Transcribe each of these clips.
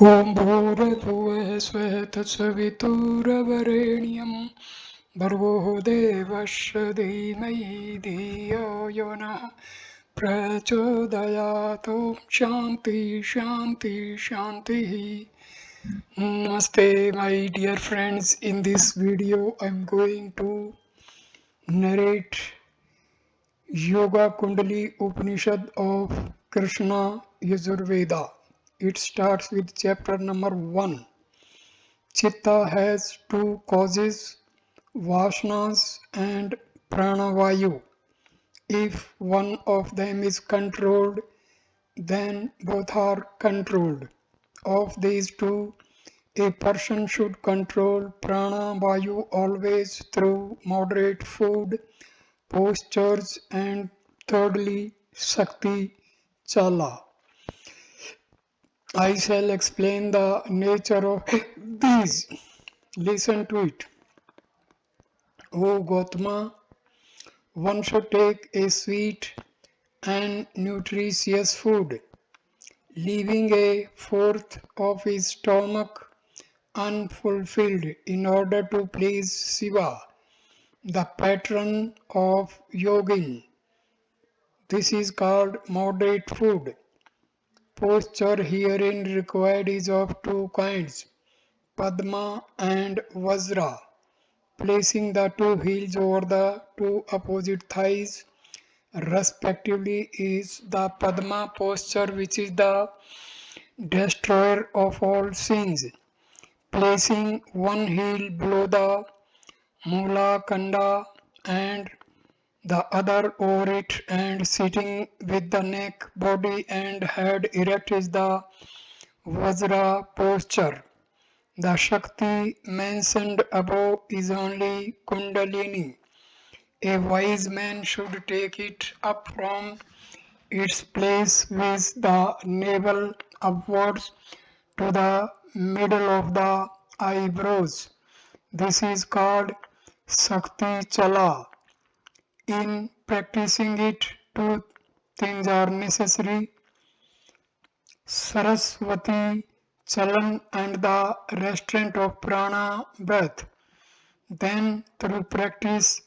ॐ भूर्भुवः स्वः तत्सवितुर्वरेण्यं भर्गो देवस्य धीमहि धियो यो नः प्रचोदयात्। ॐ शान्ति शान्ति शान्तिः. Namaste, my dear friends. In this video I'm going to narrate Yoga-Kundalini Upanishad of Krishna Yajurveda. It starts with chapter number 1. Chitta has two causes, Vasanas and Pranavayu. If one of them is controlled, then both are controlled. Of these two, a person should control Pranavayu always through moderate food, postures, and thirdly, Shakti Chala. I shall explain the nature of these. Listen to it. O Gautama, one should take a sweet and nutritious food, leaving a fourth of his stomach unfulfilled in order to please Shiva, the patron of yogin. This is called moderate food. Posture herein required is of two kinds, Padma and Vajra. Placing the two heels over the two opposite thighs respectively is the Padma posture, which is the destroyer of all sins. Placing one heel below the Mula Kanda and the other over it and sitting with the neck, body and head erect is the Vajra posture. The Shakti mentioned above is only Kundalini. A wise man should take it up from its place with the navel upwards to the middle of the eyebrows. This is called Shakti Chala. In practicing it, two things are necessary, Saraswati Chalan and the restraint of prana breath. Then through practice,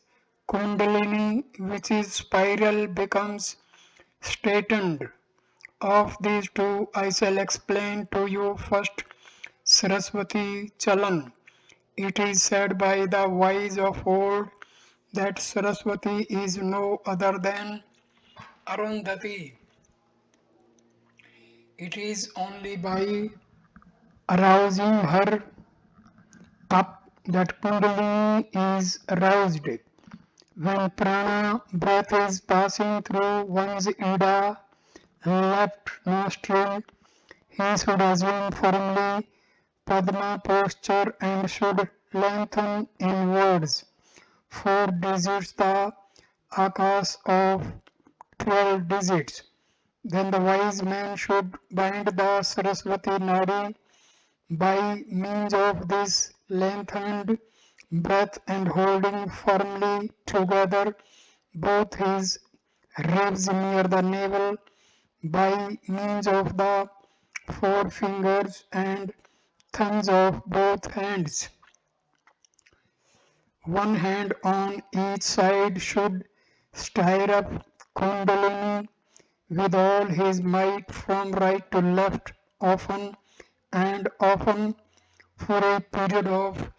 Kundalini, which is spiral, becomes straightened. Of these two, I shall explain to you first Saraswati Chalan. It is said by the wise of old that Saraswati is no other than Arundhati. It is only by arousing her up that Kundalini is aroused. When prana breath is passing through one's ida left nostril, he should assume firmly Padma posture and should lengthen inwards 4 digits the akas of 12 digits. Then the wise man should bind the Saraswati Nadi by means of this lengthened breath and holding firmly together both his ribs near the navel by means of the four fingers and thumbs of both hands. One hand on each side should stir up Kundalini with all his might from right to left, often and often for a period of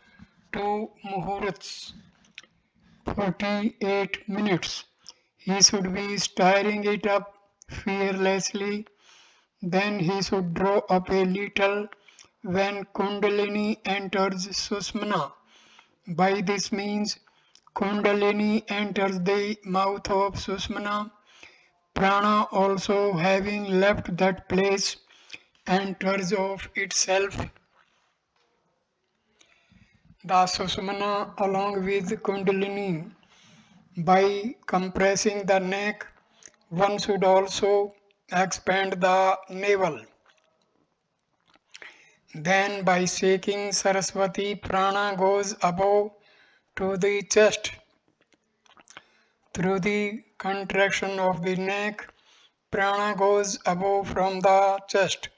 2 muhurats, 48 minutes. He should be stirring it up fearlessly. Then he should draw up a little when Kundalini enters Susmana. By this means, Kundalini enters the mouth of Susmana. Prana also having left that place enters of itself the Susmana along with Kundalini. By compressing the neck, one should also expand the navel. Then by shaking Saraswati, prana goes above to the chest. Through the contraction of the neck, prana goes above from the chest.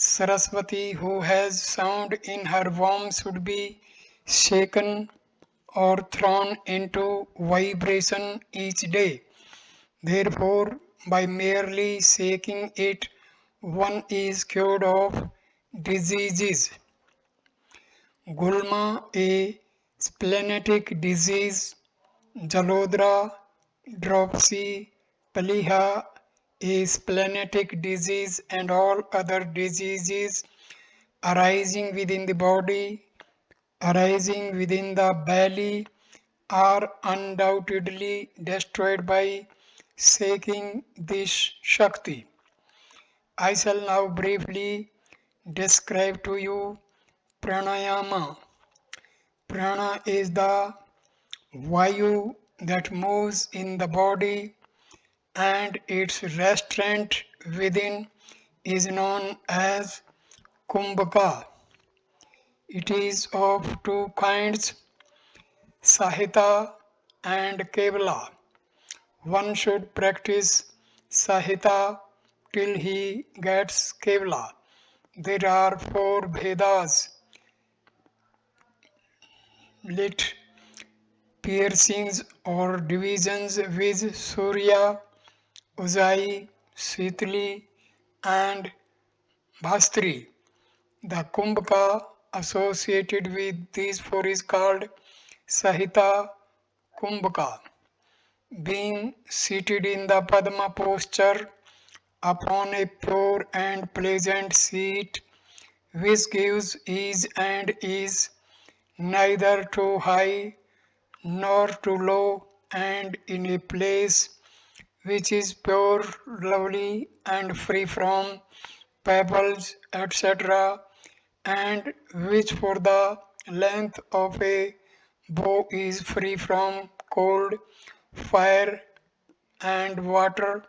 Saraswati, who has sound in her womb, should be shaken or thrown into vibration each day. Therefore, by merely shaking it, one is cured of diseases. Gulma, a splenetic disease, Jalodra, dropsy, Paliha, a splenetic disease, and all other diseases arising within the body, arising within the belly, are undoubtedly destroyed by shaking this Shakti. I shall now briefly describe to you pranayama. Prana is the Vayu that moves in the body, and its restraint within is known as Kumbhaka. It is of two kinds, Sahita and Kevala. One should practice Sahita till he gets Kevala. There are four Vedas lit piercings or divisions with Surya, Ujjayi, Sitli, and Bhastri. The Kumbhaka associated with these four is called Sahita Kumbhaka. Being seated in the Padma posture upon a pure and pleasant seat which gives ease and is neither too high nor too low, and in a place which is pure, lovely, and free from pebbles, etc., and which for the length of a bow is free from cold, fire, and water,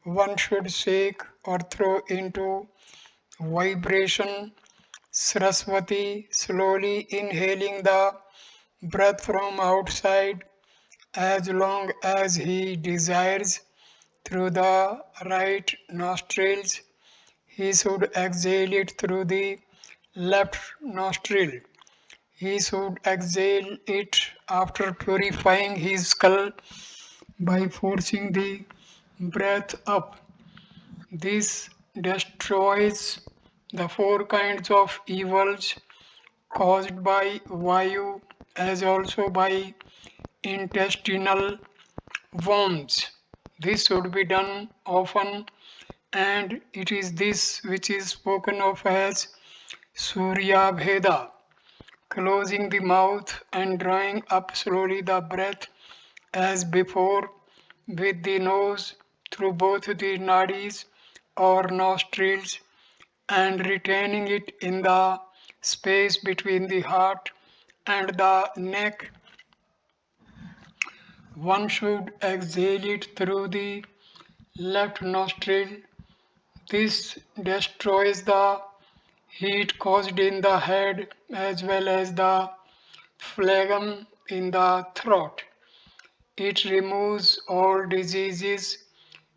one should shake or throw into vibration Saraswati, slowly inhaling the breath from outside as long as he desires through the right nostrils. He should exhale it through the left nostril. He should exhale it after purifying his skull by forcing the breath up. This destroys the four kinds of evils caused by Vayu as also by intestinal worms. This should be done often, and it is this which is spoken of as Surya Bheda, closing the mouth and drawing up slowly the breath as before with the nose through both the nadis or nostrils and retaining it in the space between the heart and the neck. One should exhale it through the left nostril. This destroys the heat caused in the head as well as the phlegm in the throat. It removes all diseases,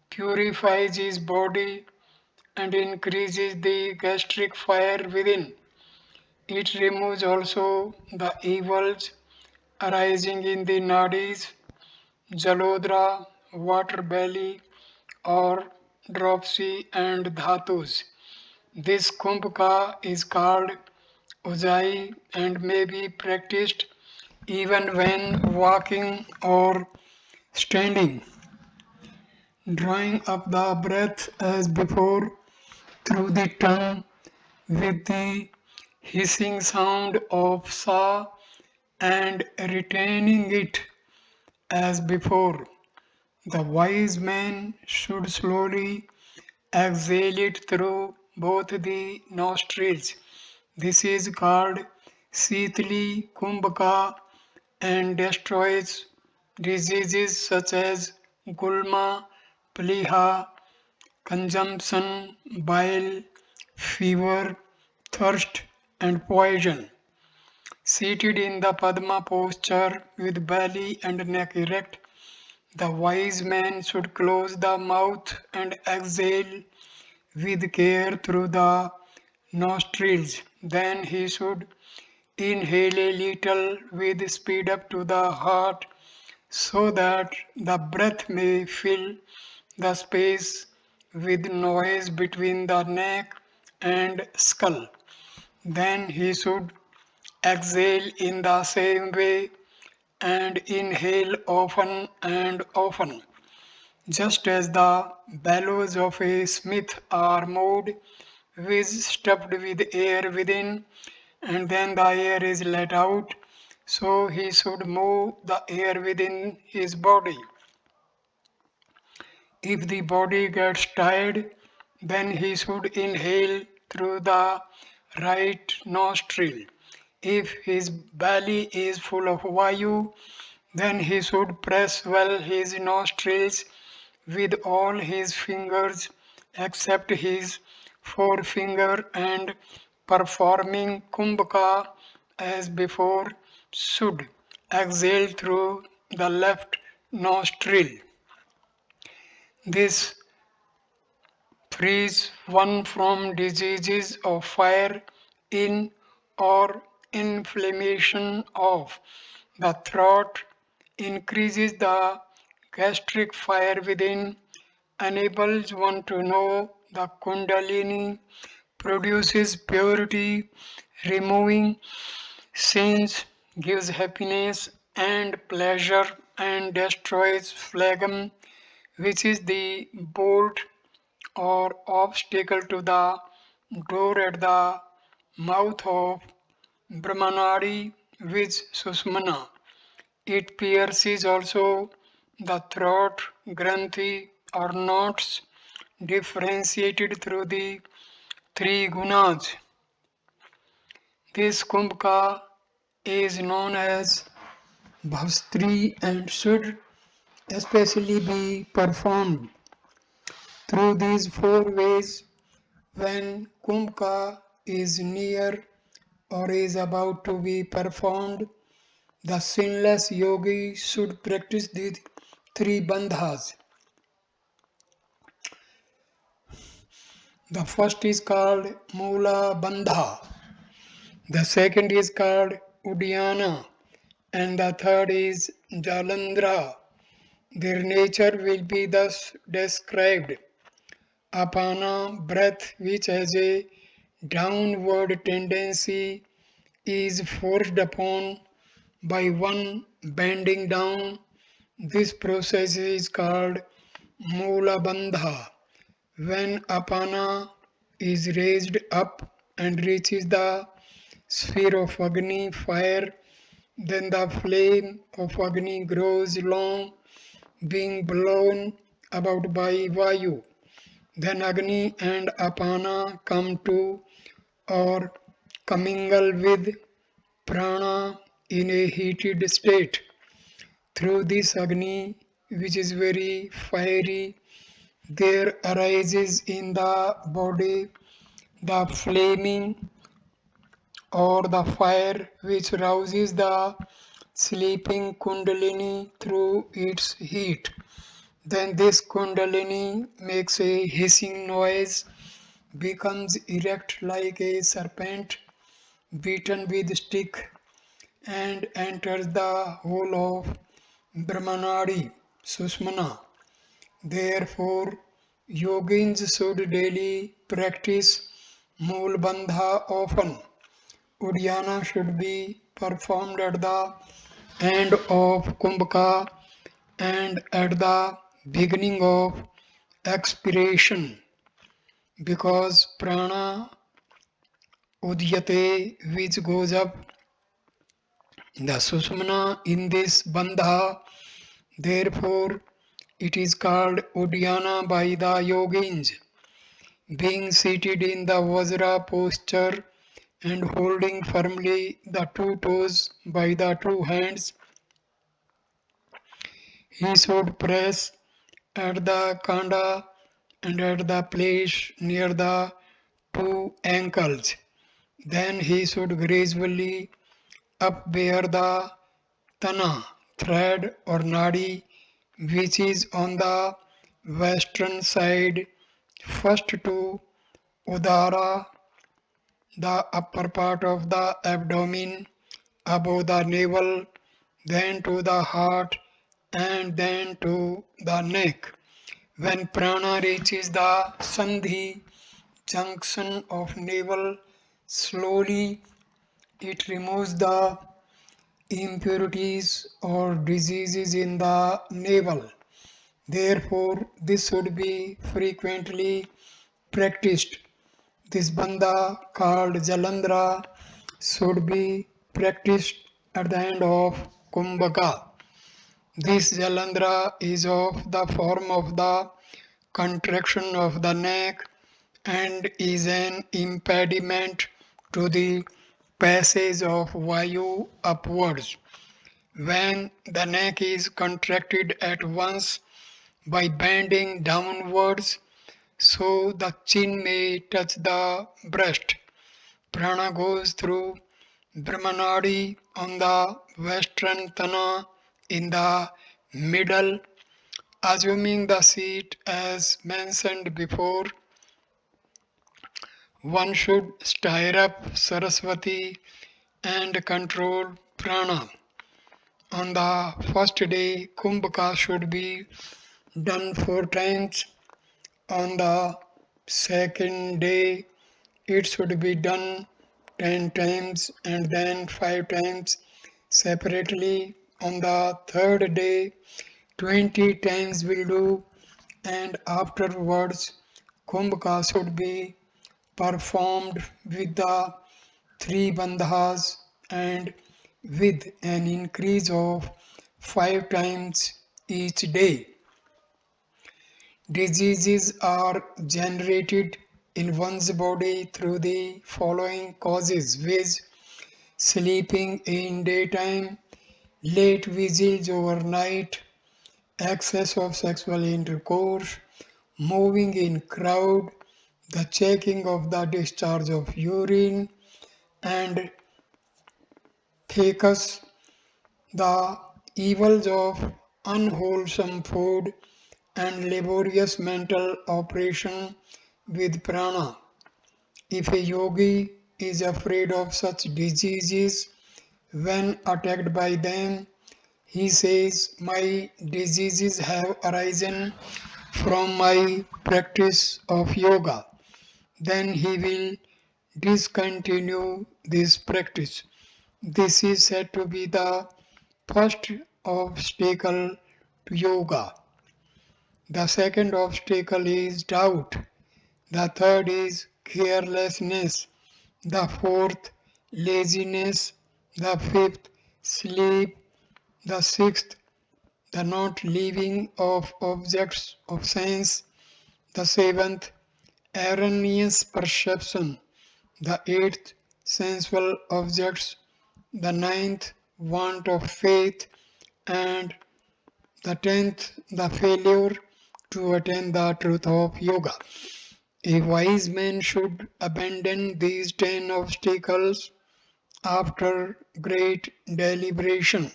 purifies his body, and increases the gastric fire within. It removes also the evils arising in the nadis, jalodra, water belly, or dropsy and dhatus. This kumbhaka is called ujjayi and may be practiced even when walking or standing. Drawing up the breath as before through the tongue with the hissing sound of sa and retaining it as before. The wise man should slowly exhale it through both the nostrils. This is called Sitli Kumbhaka and destroys diseases such as gulma, pliha, consumption, bile, fever, thirst, and poison. Seated in the Padma posture with belly and neck erect, the wise man should close the mouth and exhale with care through the nostrils. Then he should inhale a little with speed up to the heart so that the breath may fill the space with noise between the neck and skull. Then he should exhale in the same way and inhale often and often. Just as the bellows of a smith are moved with stuffed with air within and then the air is let out, so he should move the air within his body. If the body gets tired, then he should inhale through the right nostril. If his belly is full of vayu, then he should press well his nostrils with all his fingers except his forefinger and performing kumbhaka as before should exhale through the left nostril. This frees one from diseases of fire in or inflammation of the throat, increases the gastric fire within, enables one to know the Kundalini, produces purity, removing sins, gives happiness and pleasure, and destroys phlegm, which is the bolt or obstacle to the door at the mouth of Brahmanadi with Susmana. It pierces also the throat granthi or knots differentiated through the three gunas. This kumbhaka is known as bhavstri and should especially be performed through these four ways when kumbhaka is near or is about to be performed. The sinless yogi should practice these three bandhas. The first is called Mula Bandha, the second is called Uddiyana, and the third is Jalandhra. Their nature will be thus described. Apana, breath which has a downward tendency is forced upon by one bending down. This process is called Mula Bandha. When Apana is raised up and reaches the sphere of Agni fire, then the flame of Agni grows long, being blown about by Vayu. Then Agni and Apana come to or commingle with Prana in a heated state. Through this Agni, which is very fiery, there arises in the body the flaming or the fire which rouses the sleeping Kundalini through its heat. Then this Kundalini makes a hissing noise, becomes erect like a serpent beaten with stick, and enters the hole of Brahmanadi, Susmana. Therefore, yogins should daily practice Mool Bandha often. Uddiyana should be performed at the end of Kumbhaka and at the beginning of expiration, because prana udyate, which goes up the susumna in this bandha. Therefore, it is called Uddiyana by the yogins. Being seated in the Vajra posture and holding firmly the two toes by the two hands, he should press at the khanda and at the place near the two ankles. Then he should gradually upbear the tana thread or nadi, which is on the western side, first to udara the upper part of the abdomen, above the navel, then to the heart, and then to the neck. When prana reaches the sandhi junction of navel, slowly it removes the impurities or diseases in the navel. Therefore, this should be frequently practiced. This bandha called Jalandhara should be practiced at the end of Kumbhaka. This Jalandhara is of the form of the contraction of the neck and is an impediment to the passage of Vayu upwards. When the neck is contracted at once by bending downwards, so the chin may touch the breast. Prana goes through Brahmanadi on the western thana in the middle, assuming the seat as mentioned before. One should stir up Saraswati and control prana. On the first day, Kumbhaka should be done 4 times. On the second day, it should be done 10 times and then 5 times separately. On the third day, 20 times will do, and afterwards, Kumbhaka should be performed with the 3 bandhas and with an increase of 5 times each day. Diseases are generated in one's body through the following causes, viz. Sleeping in daytime, late vigils overnight, excess of sexual intercourse, moving in crowd, the checking of the discharge of urine, and thecus, the evils of unwholesome food and laborious mental operation with prana. If a yogi is afraid of such diseases when attacked by them, he says, "My diseases have arisen from my practice of yoga." Then he will discontinue this practice. This is said to be the first obstacle to yoga. The second obstacle is doubt. The third is carelessness. The fourth, laziness. The fifth, sleep. The sixth, the not leaving of objects of sense. The seventh, erroneous perception. The eighth, sensual objects. The ninth, want of faith. And the 10th, the failure to attain the truth of yoga. A wise man should abandon these 10 obstacles after great deliberation.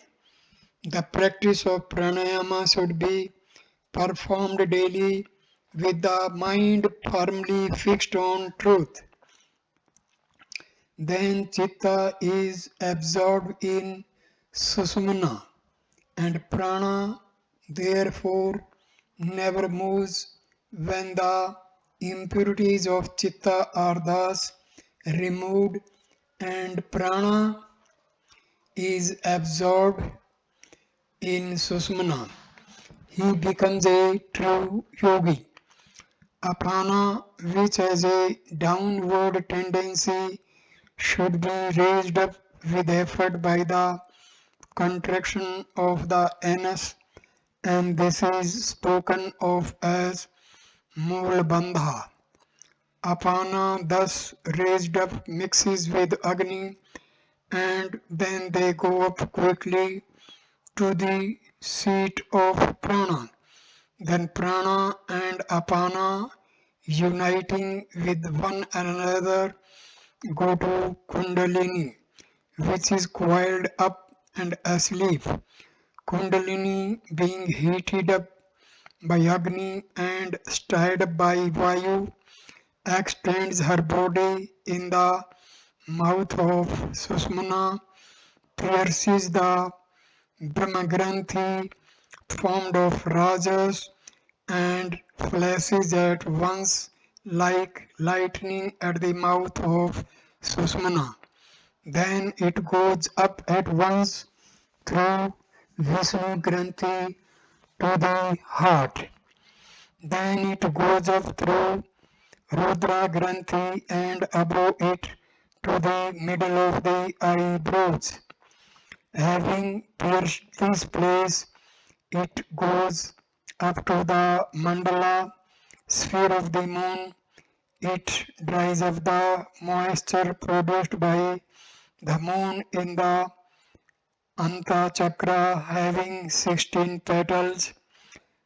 The practice of pranayama should be performed daily with the mind firmly fixed on truth. Then Chitta is absorbed in Susumna, and prana therefore never moves when the impurities of Chitta are thus removed and prana is absorbed in Susumna. He becomes a true yogi. Apana, which has a downward tendency, should be raised up with effort by the contraction of the anus, and this is spoken of as Mool Bandha. Apana, thus raised up, mixes with Agni, and then they go up quickly to the seat of Prana. Then Prana and Apana, uniting with one another, go to Kundalini, which is coiled up and asleep. Kundalini, being heated up by Agni and stirred by Vayu, extends her body in the mouth of Sushumna pierces the Brahmagranthi formed of rajas and flashes at once like lightning at the mouth of Sushumna. Then it goes up at once through Vishnu Granthi to the heart. Then it goes up through Rudra Granthi and above it to the middle of the eyebrows. Having pierced this place, it goes up to the mandala sphere of the moon. It dries up the moisture produced by the moon in the Anta Chakra having 16 petals.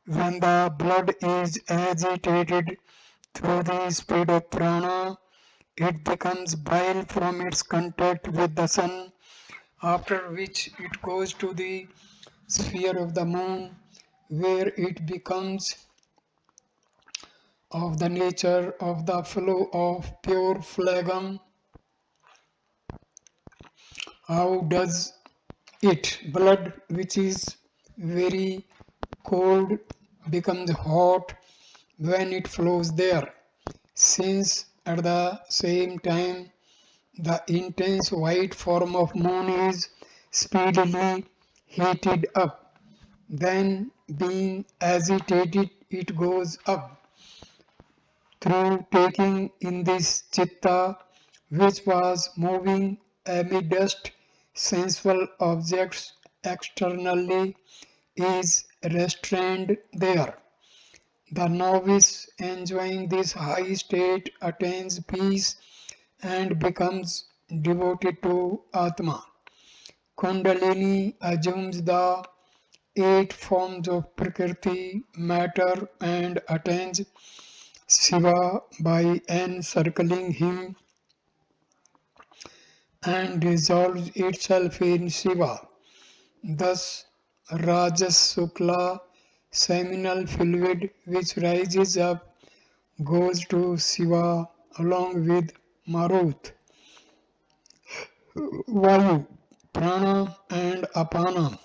When the blood is agitated through the speed of prana, it becomes bile from its contact with the sun, after which it goes to the sphere of the moon, where it becomes of the nature of the flow of pure phlegm. How does it? Blood which is very cold becomes hot when it flows there, since at the same time the intense white form of moon is speedily heated up. Then, being agitated, it goes up through taking in this Chitta, which was moving amidst sensual objects externally, is restrained there. The novice enjoying this high state attains peace and becomes devoted to Atma. Kundalini assumes the 8 forms of Prakriti, matter, and attains Shiva by encircling him and dissolves itself in Shiva. Thus, Rajas Sukla, seminal fluid which rises up, goes to Shiva along with Marut. Vayu, Prana, and Apana,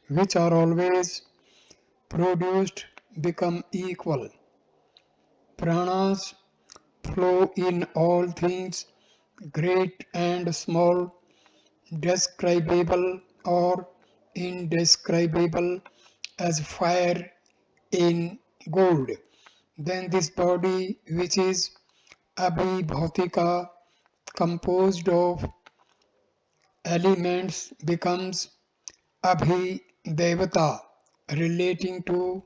which are always produced, become equal. Pranas flow in all things, great and small, describable or indescribable as fire in gold. Then this body, which is Abhibhautika, composed of elements, becomes Abhidevata, relating to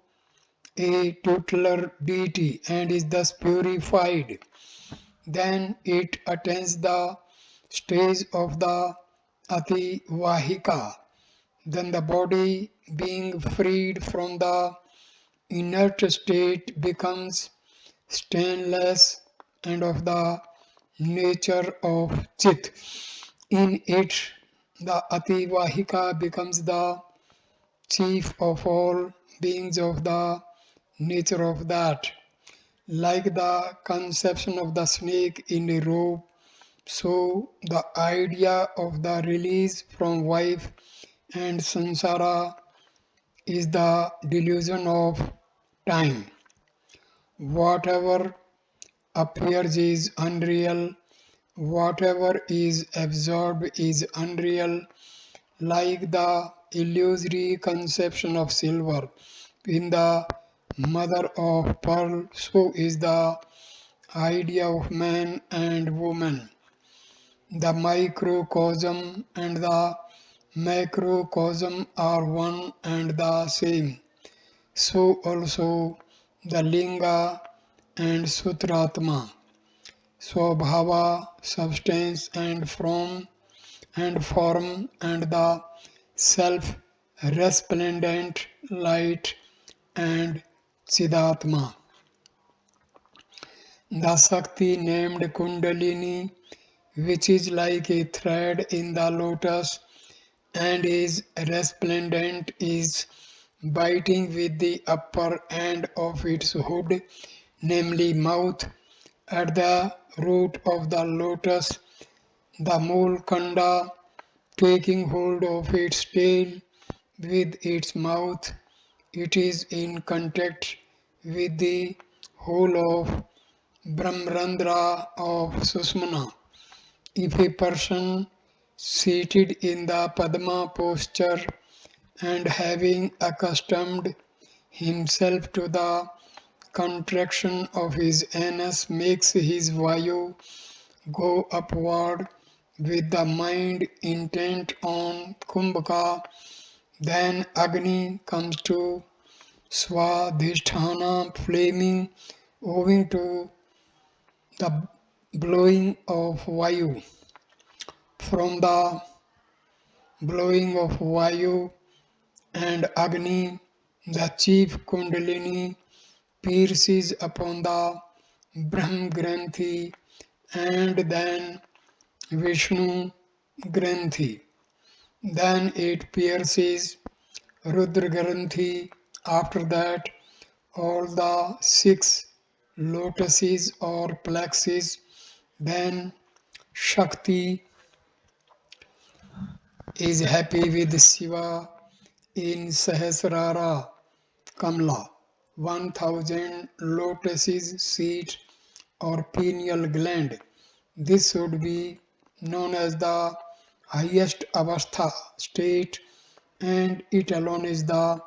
a tutelar deity, and is thus purified. Then it attains the stage of the Ativahika. Then the body, being freed from the inert state, becomes stainless and of the nature of Chit. In it, the Ativahika becomes the chief of all beings of the nature of that. Like the conception of the snake in a rope, so the idea of the release from wife and samsara is the delusion of time. Whatever appears is unreal, whatever is absorbed is unreal, like the illusory conception of silver in the mother of pearl, so is the idea of man and woman. The microcosm and the macrocosm are one and the same. So also the linga and sutratma, swabhava, substance and form, and the self resplendent light and Chidatma. The Shakti named Kundalini, which is like a thread in the lotus and is resplendent, is biting with the upper end of its hood, namely mouth, at the root of the lotus. the mole Kanda taking hold of its tail with its mouth. It is in contact with the whole of Brahmarandra of Susmana. If a person seated in the Padma posture and having accustomed himself to the contraction of his anus makes his vayu go upward with the mind intent on Kumbhaka, then Agni comes to Swadhisthana flaming owing to the blowing of Vayu. From the blowing of Vayu and Agni, the chief Kundalini pierces upon the Brahm Granthi and then Vishnu Granthi. Then it pierces Rudra Granthi. After that, all the 6 lotuses or plexus. Then Shakti is happy with Shiva in Sahasrara Kamla. 1000 lotuses seat or pineal gland. This should be known as the highest avastha state, and it alone is the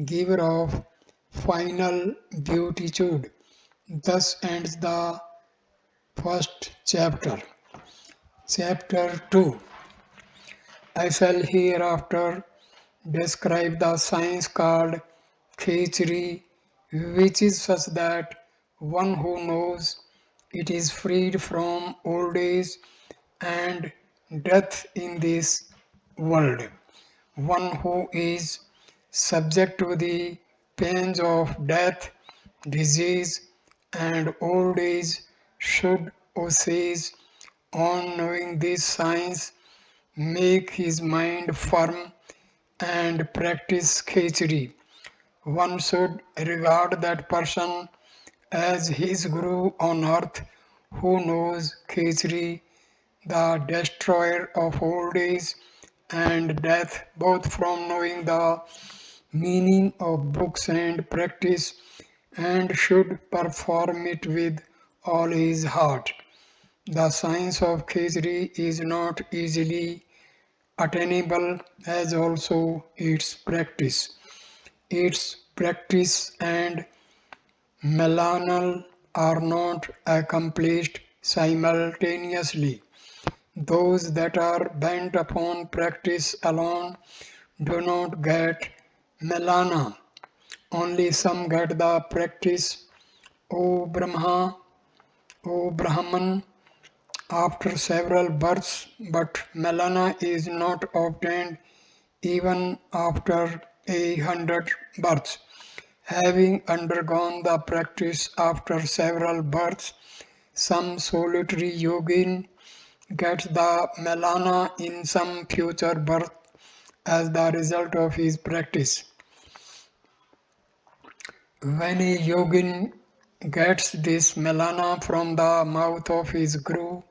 giver of final beatitude. Thus ends the first chapter. Chapter 2. I shall hereafter describe the science called Khichdi, which is such that one who knows it is freed from old age and death in this world. One who is subject to the pains of death, disease, and old age should osage on knowing this science, make his mind firm, and practice Khichdi. One should regard that person as his guru on earth who knows Khichdi, the destroyer of old age and death, both from knowing the meaning of books and practice, and should perform it with all his heart. The science of Khichdi is not easily attainable as also its practice. Its practice and melanal are not accomplished simultaneously. Those that are bent upon practice alone do not get melana. Only some get the practice. O Brahma, O Brahman, after several births, but melana is not obtained even after 100 births. Having undergone the practice after several births, some solitary yogin gets the melana in some future birth as the result of his practice. When a yogin gets this melana from the mouth of his guru,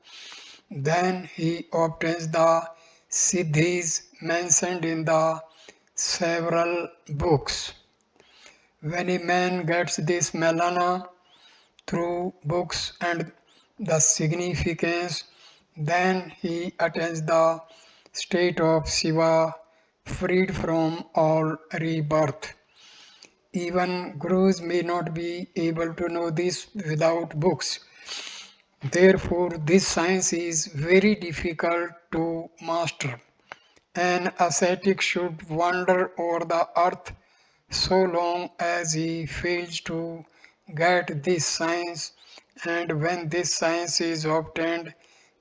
then he obtains the siddhis mentioned in the several books. When a man gets this melana through books and the significance, then he attains the state of Shiva, freed from all rebirth. Even gurus may not be able to know this without books. Therefore, this science is very difficult to master. An ascetic should wander over the earth so long as he fails to get this science, and when this science is obtained,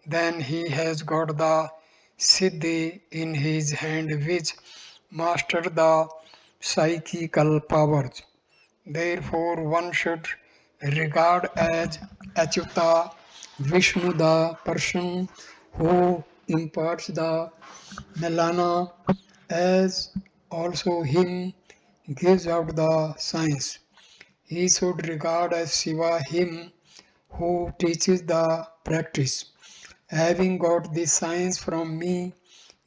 then he has got the siddhi in his hand which master the psychical powers. Therefore, one should regard as Achyuta Vishnu the person who imparts the Melana, as also him gives out the science. He should regard as Shiva him who teaches the practice. Having got this science from me,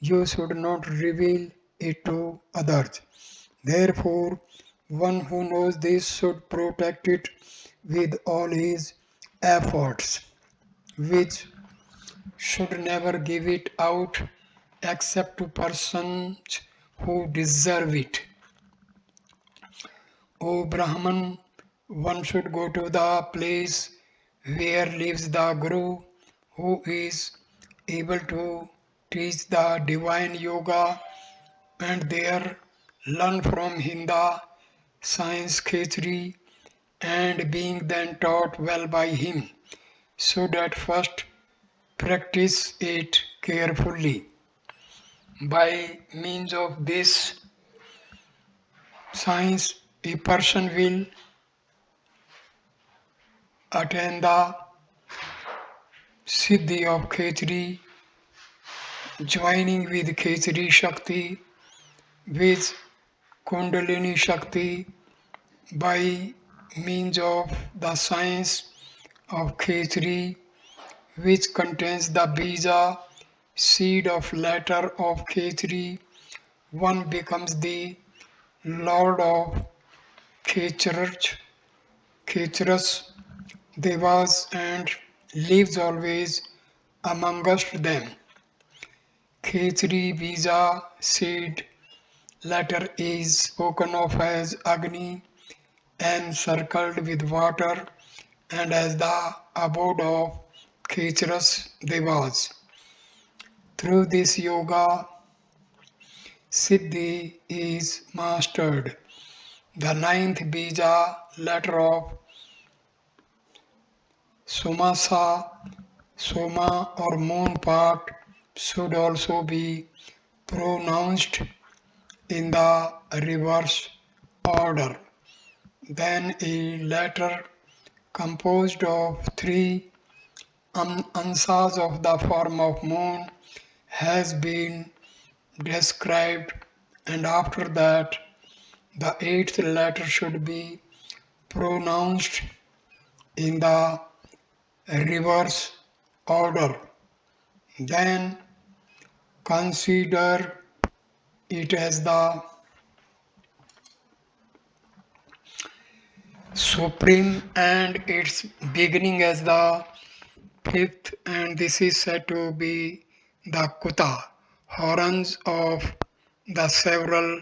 you should not reveal it to others. Therefore, one who knows this should protect it with all his efforts, which should never give it out except to persons who deserve it. O Brahman, one should go to the place where lives the Guru who is able to teach the divine yoga and there learn from him the science Khetri and being then taught well by him, so that first practice it carefully. By means of this science, a person will attain the Siddhi of Khetri, joining with Khetri Shakti, with Kundalini Shakti by means of the science of Khetri, which contains the bija, seed of letter of Khetri. One becomes the Lord of Khetras, Devas, and lives always amongst them. Khetri bija seed letter is spoken of as Agni, encircled with water, and as the abode of Khetras Devas. Through this yoga, Siddhi is mastered. The ninth bija letter of Somasa, Soma or moon part should also be pronounced in the reverse order. Then a letter composed of three ansas of the form of moon has been described, and after that the eighth letter should be pronounced in the reverse order. Then consider it as the supreme and its beginning as the fifth, and this is said to be the Kuta, horns of the several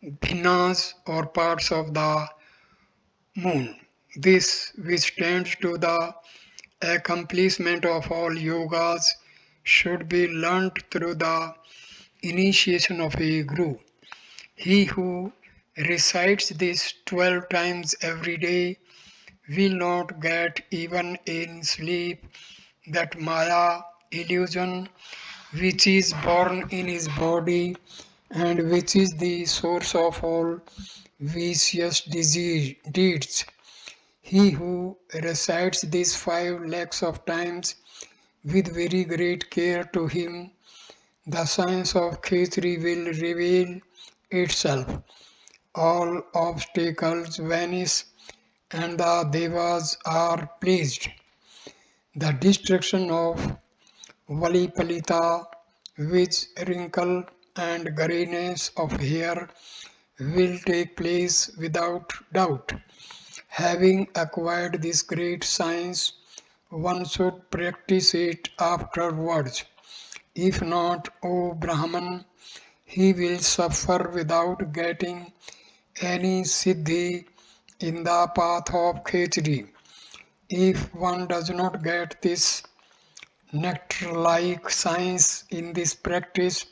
bhinas or parts of the moon. This, which tends to the accomplishment of all yogas, should be learnt through the initiation of a guru. He who recites this 12 times every day will not get even in sleep that Maya illusion which is born in his body and which is the source of all vicious deeds. He who recites these 5 lakhs of times with very great care to him, the science of Khetri will reveal itself. All obstacles vanish and the devas are pleased. The destruction of Valipalita, which wrinkle and grayness of hair, will take place without doubt. Having acquired this great science, one should practice it afterwards. If not, O Brahman, he will suffer without getting any siddhi in the path of Khetri. If one does not get this nectar-like science in this practice,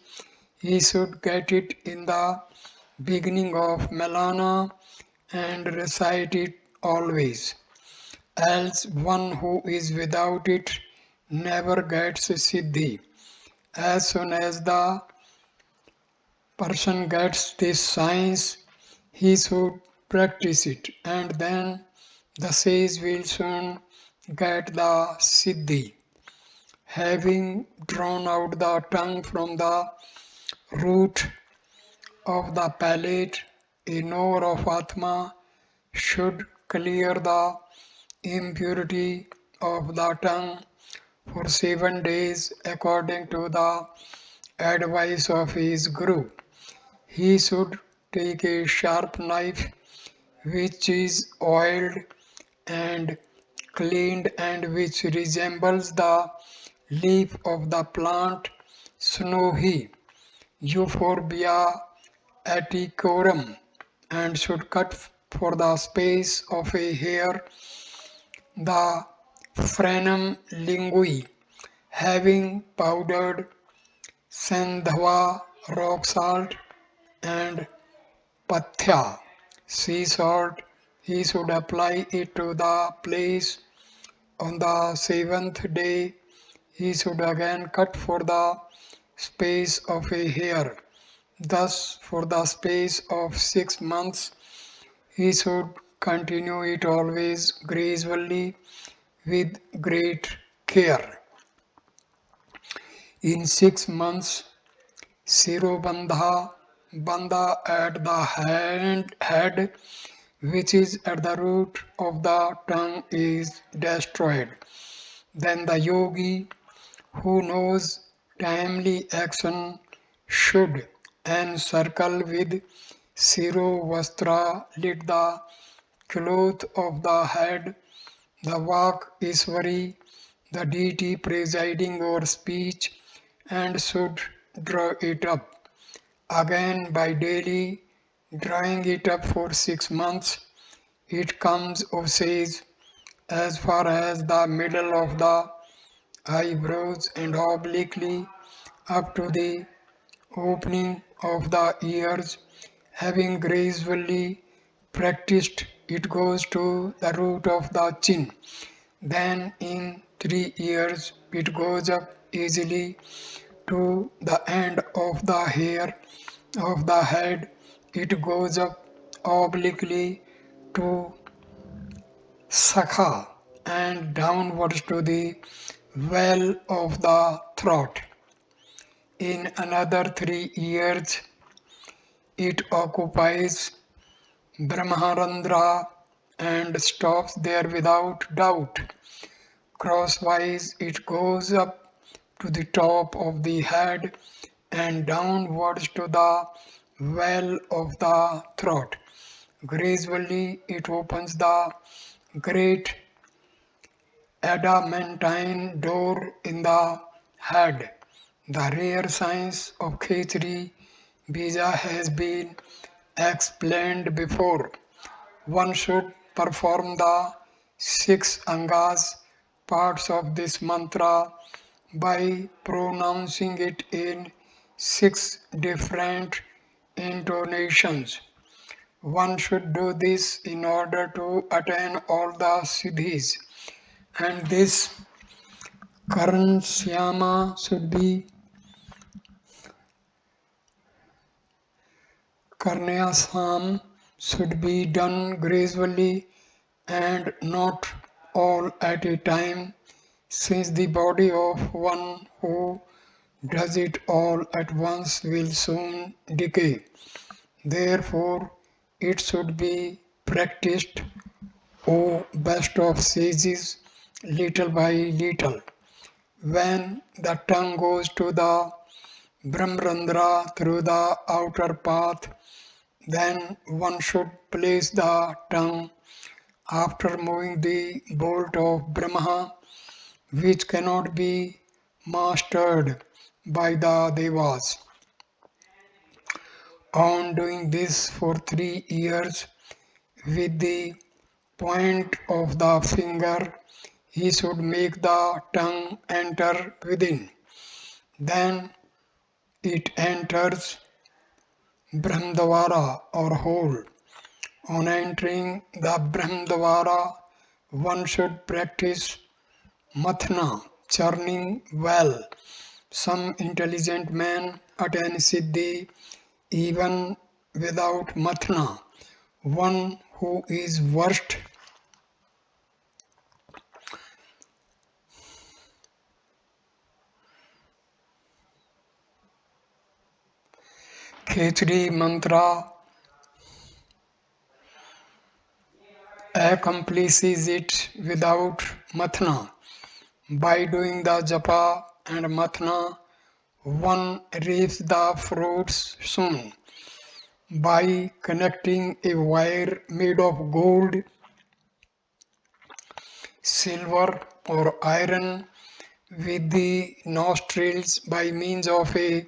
he should get it in the beginning of Melana and recite it always. Else one who is without it never gets siddhi. As soon as the person gets this science, he should practice it, and then the sage will soon get the siddhi. Having drawn out the tongue from the root of the palate, a knower of Atma should clear the impurity of the tongue for 7 days according to the advice of his guru. He should take a sharp knife which is oiled and cleaned and which resembles the leaf of the plant Snowy Euphorbia aticorum and should cut for the space of a hair the frenum lingui, having powdered sandhava, rock salt, and pathya, sea salt. He should apply it to the place. On the seventh day, he should again cut for the space of a hair. Thus, for the space of 6 months, he should continue it always gradually with great care. In 6 months, Sirobandha Bandha at the head, which is at the root of the tongue, is destroyed. Then the yogi who knows timely action should encircle with Siro Vastra, lit the cloth of the head, the Vak Iswari, the deity presiding over speech, and should draw it up again by daily drawing it up for 6 months. It comes or says as far as the middle of the eyebrows and obliquely up to the opening of the ears. Having gradually practiced, it goes to the root of the chin. Then in 3 years, it goes up easily to the end of the hair of the head. It goes up obliquely to sakha and downwards to the well of the throat. In another 3 years, it occupies Brahmarandra and stops there without doubt. Crosswise, it goes up to the top of the head and downwards to the well of the throat. Gradually, it opens the great adamantine door in the head. The rare science of Khechri Bija has been explained before. One should perform the 6 angas, parts of this mantra, by pronouncing it in 6 different intonations. One should do this in order to attain all the siddhis, and this Karansyama Karnyasam should be done gradually and not all at a time, since the body of one who does it all at once will soon decay. Therefore, it should be practiced, O best of sages, little by little. When the tongue goes to the Brahmarandra through the outer path, then one should place the tongue after moving the bolt of Brahma, which cannot be mastered by the Devas. On doing this for 3 years with the point of the finger, he should make the tongue enter within. Then it enters Brahmdvara or hole. On entering the Brahmdvara, one should practice Mathna, churning well. Some intelligent men attain Siddhi even without Mathna. One who is versed Khechri mantra accomplishes it without Mathna. By doing the japa and mathna, one reaps the fruits soon. By connecting a wire made of gold, silver, or iron with the nostrils by means of a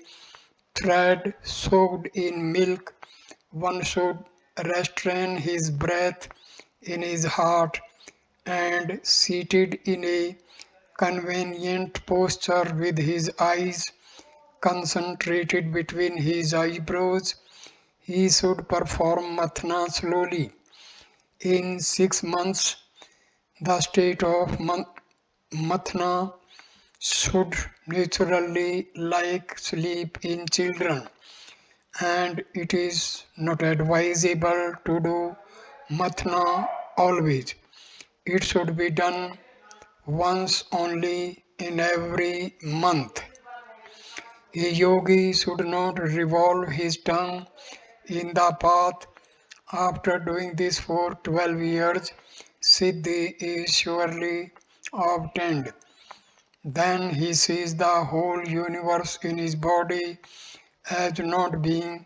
thread soaked in milk, one should restrain his breath in his heart and seated in a convenient posture with his eyes concentrated between his eyebrows. He should perform mathna slowly. In 6 months, the state of mathna should naturally like sleep in children, and it is not advisable to do mathna always. It should be done once only in every month. A yogi should not revolve his tongue in the path. After doing this for 12 years, Siddhi is surely obtained. Then he sees the whole universe in his body as not being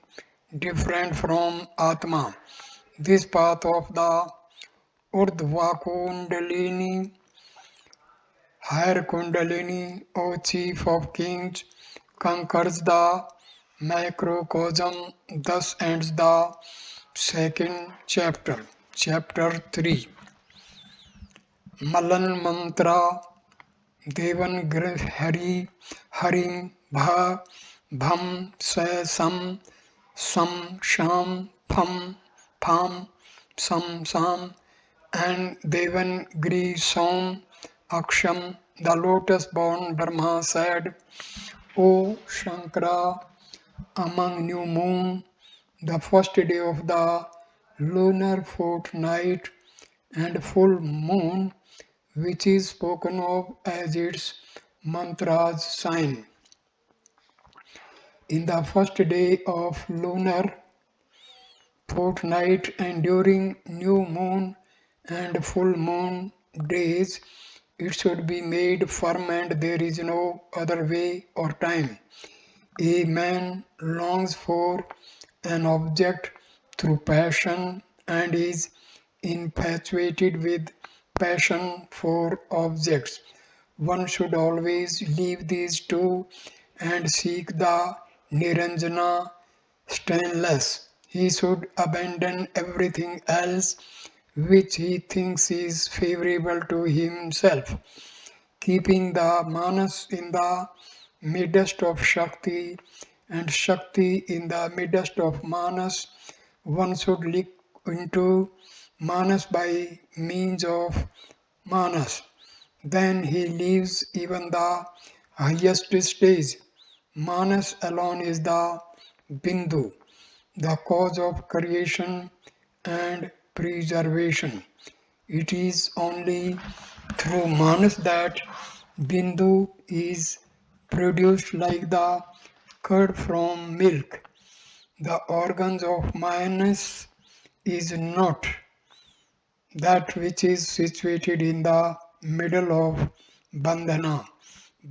different from Atma. This path of the Urdhva Kundalini, higher Kundalini, O Chief of Kings, conquers the macrocosm. Thus ends the second chapter. Chapter 3. Malan Mantra Devan Hari Harim Bha Bham Sa Sam Sam Sham Pham Pham Sam Sam and Devan Gri Som Aksham. The lotus born Brahma said, O Shankara, among new moon, the first day of the lunar fortnight and full moon, which is spoken of as its mantra's sign. In the first day of lunar fortnight and during new moon and full moon days, it should be made firm and there is no other way or time. A man longs for an object through passion and is infatuated with passion for objects. One should always leave these two and seek the Niranjana stainless. He should abandon everything else which he thinks is favorable to himself. Keeping the manas in the midst of Shakti and Shakti in the midst of manas, one should look into manas by means of manas. Then he leaves even the highest stage. Manas alone is the Bindu, the cause of creation and preservation. It is only through Manas that Bindu is produced like the curd from milk. The organs of Manas is not that which is situated in the middle of Bandhana.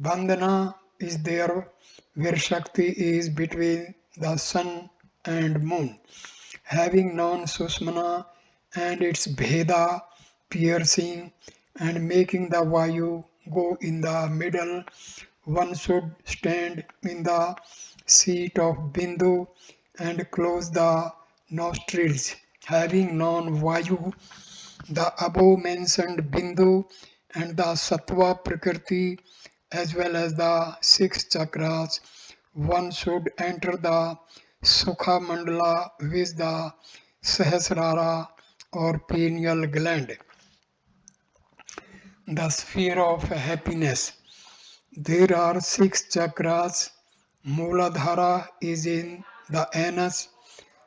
Bandhana is there where Shakti is between the sun and moon. Having known Susmana and its Bheda, piercing and making the Vayu go in the middle, one should stand in the seat of Bindu and close the nostrils. Having known Vayu, the above mentioned Bindu and the Sattva Prakriti as well as the six chakras, one should enter the Sukha Mandala with the Sahasrara or pineal gland, the sphere of happiness. There are six chakras. Mooladhara is in the anus,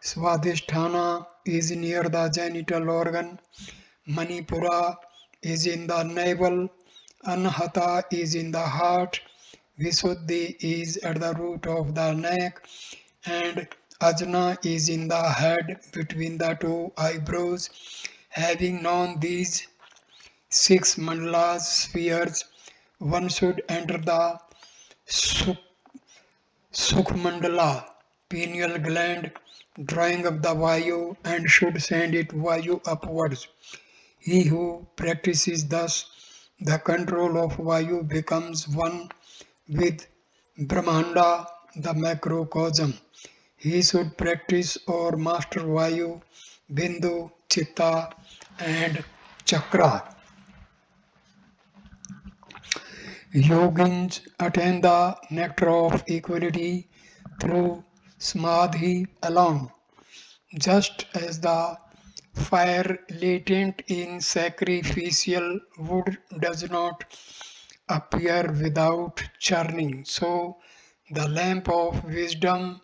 Svadhisthana is near the genital organ, Manipura is in the navel, Anahata is in the heart, Visuddhi is at the root of the neck, and Ajna is in the head between the two eyebrows. Having known these six mandalas spheres, one should enter the Sukhmandala, pineal gland, drawing up the Vayu and should send it Vayu upwards. He who practices thus the control of Vayu becomes one with Brahmanda, the macrocosm. He should practice or master Vayu, Bindu, Chitta and Chakra. Yogins attain the nectar of equality through samadhi alone, just as the fire latent in sacrificial wood does not appear without churning. So the lamp of wisdom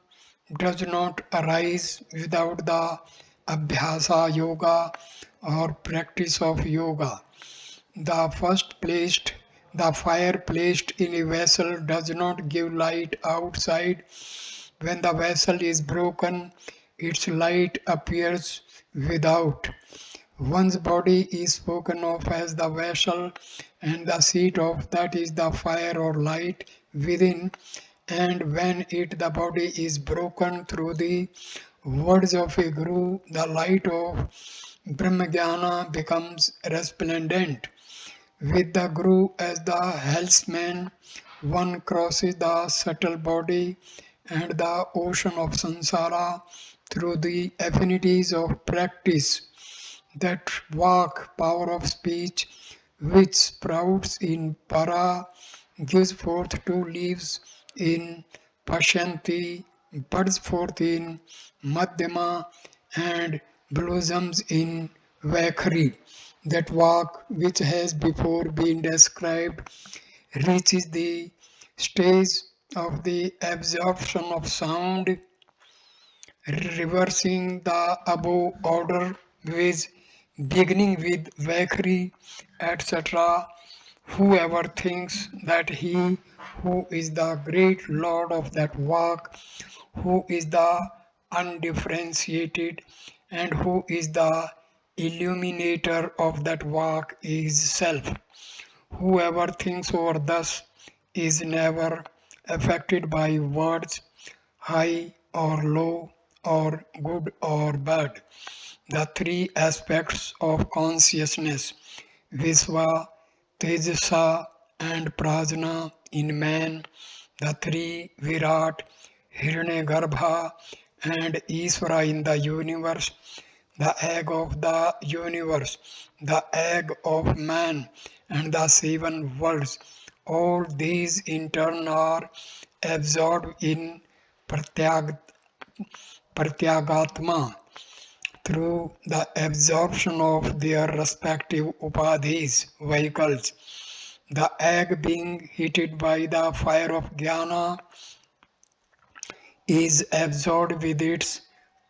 does not arise without the abhyasa yoga or practice of yoga. The fire placed in a vessel does not give light outside. When the vessel is broken, its light appears without. One's body is spoken of as the vessel, and the seat of that is the fire or light within. And when the body is broken through the words of a guru, the light of Brahmajnana becomes resplendent. With the Guru as the helmsman, one crosses the subtle body and the ocean of samsara through the affinities of practice. That vak, power of speech, which sprouts in para, gives forth two leaves in pashanti, buds forth in madhyama, and blossoms in vakhari. That vak, which has before been described, reaches the stage of the absorption of sound, reversing the above order with beginning with Vakhri, etc. Whoever thinks that he who is the great Lord of that work, who is the undifferentiated, and who is the illuminator of that work is self. Whoever thinks over thus is never affected by words, high or low, or good or bad. The three aspects of consciousness, Visva, Tejasa, and Prajna in man, the three Virat, Hiranyagarbha, and Isvara in the universe, the egg of the universe, the egg of man, and the seven worlds. All these in turn are absorbed in Pratyagatma through the absorption of their respective upadhis, vehicles. The egg being heated by the fire of jnana is absorbed with its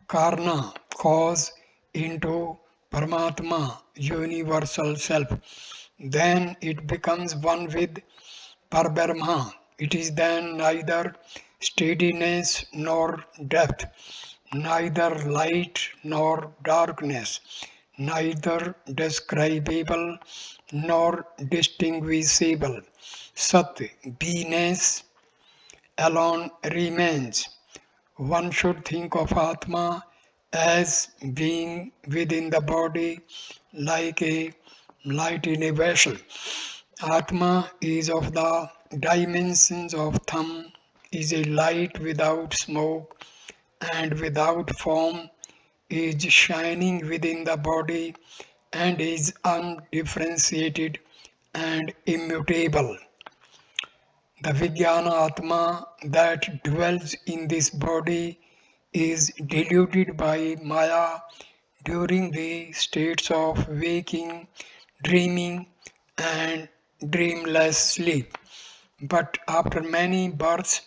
karna, cause, into Paramatma, universal self. Then it becomes one with Parbrahma. It is then neither steadiness nor depth, neither light nor darkness, neither describable nor distinguishable. Sat, beingness alone remains. One should think of Atma as being within the body like a light in a vessel. Atma is of the dimensions of thumb, is a light without smoke and without form, is shining within the body and is undifferentiated and immutable. The Vijnana Atma that dwells in this body is deluded by Maya during the states of waking, dreaming, and dreamless sleep. But after many births,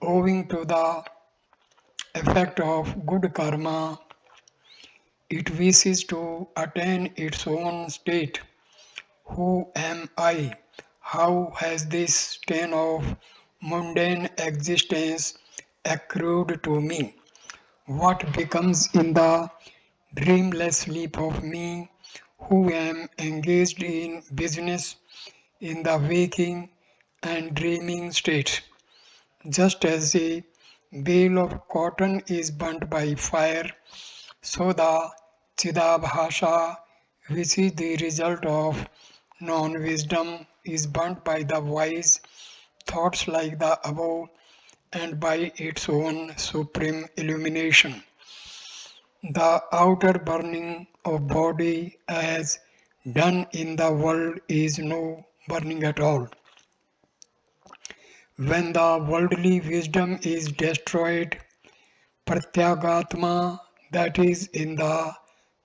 owing to the effect of good karma, it wishes to attain its own state. Who am I? How has this stain of mundane existence accrued to me? What becomes in the dreamless sleep of me who am engaged in business, in the waking and dreaming states. Just as a bale of cotton is burnt by fire, so the Chidabhasha, which is the result of non-wisdom, is burnt by the wise thoughts like the above and by its own supreme illumination. The outer burning of body as done in the world is no burning at all. When the worldly wisdom is destroyed, Pratyagatma, that is in the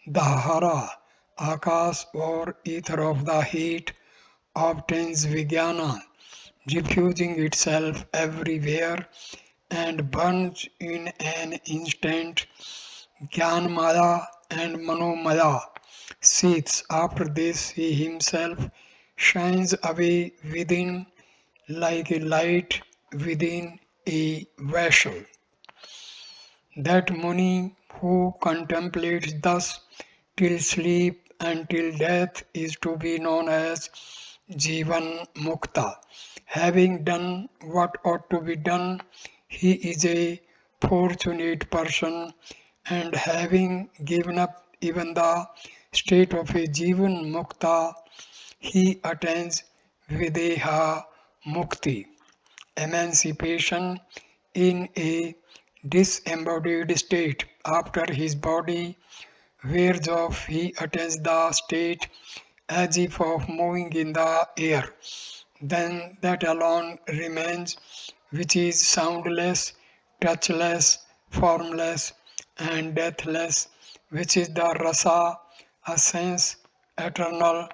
Dahara, Akas or ether of the heat, obtains Vijnana, diffusing itself everywhere and burns in an instant. Jnanmaya and Manomaya cease. After this, he himself shines away within like a light within a vessel. That Muni who contemplates thus till sleep and till death is to be known as Jivan Mukta. Having done what ought to be done, he is a fortunate person, and having given up even the state of a Jivan Mukta, he attains Videha Mukti, emancipation in a disembodied state. After his body wears off, he attains the state as if of moving in the air. Then that alone remains, which is soundless, touchless, formless, and deathless, which is the rasa, a sense, eternal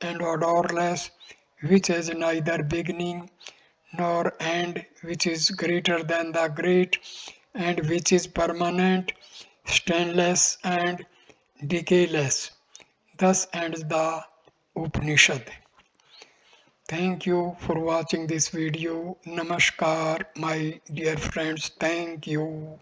and odorless, which has neither beginning nor end, which is greater than the great, and which is permanent, stainless, and decayless. Thus ends the Upanishad. Thank you for watching this video. Namaskar, my dear friends. Thank you.